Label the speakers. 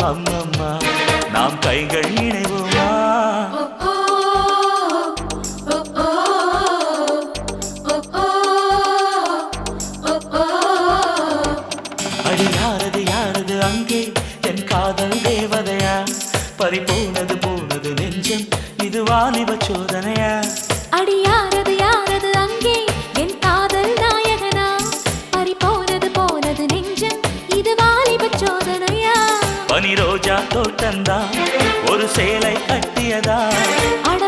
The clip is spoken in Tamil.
Speaker 1: அம்மம்மா நாம் கைகள் இணைவோமா அடி யாரது யாரது அங்கே என் காதல் தேவதையா பறிபோனது போனது நெஞ்சம் இது வாலிப சோதனையா
Speaker 2: அடி யாரது யாரது அங்கே என் காதல் நாயகனா பறிபோனது போனது நெஞ்சம் இது வாலிப சோதனையா
Speaker 1: பனி ரோஜா தோட்டந்தா ஒரு சேலை கட்டியதா
Speaker 2: அட